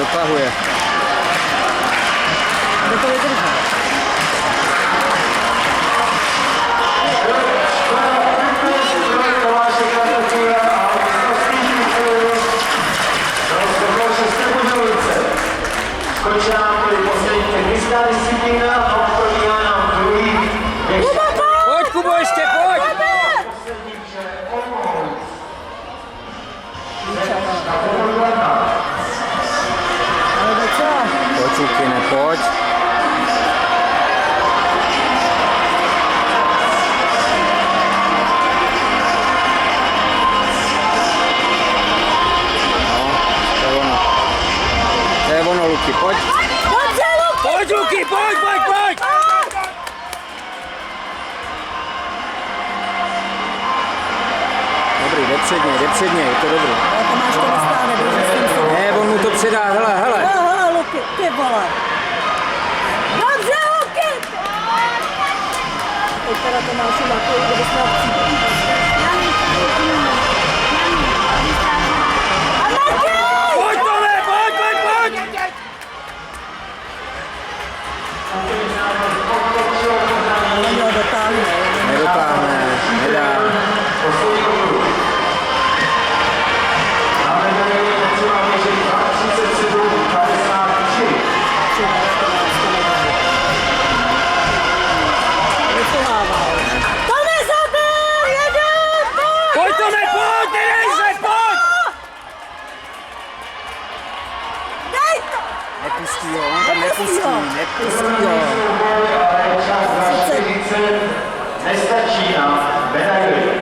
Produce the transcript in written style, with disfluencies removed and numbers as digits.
dotahuje. Kdo to vydržel? Pojď, Kubo, ještě, pojď! Pojď, Lukine, pojď. To je ono, Luky, pojď. Pojď, Luky, pojď, pojď, pojď! Dobrý, jde předně, je to dobrý. Ale Tomáš to nestáhne, protože jsem se... Ne, on mu to předá, hele, hele. Hele, Luky, ty vole. Dobře, Luky! Teď teda Tomáši na to, kdyby jsme A Marky! Pojď, Tome, pojď, pojď, pojď! On měl dotáhnout.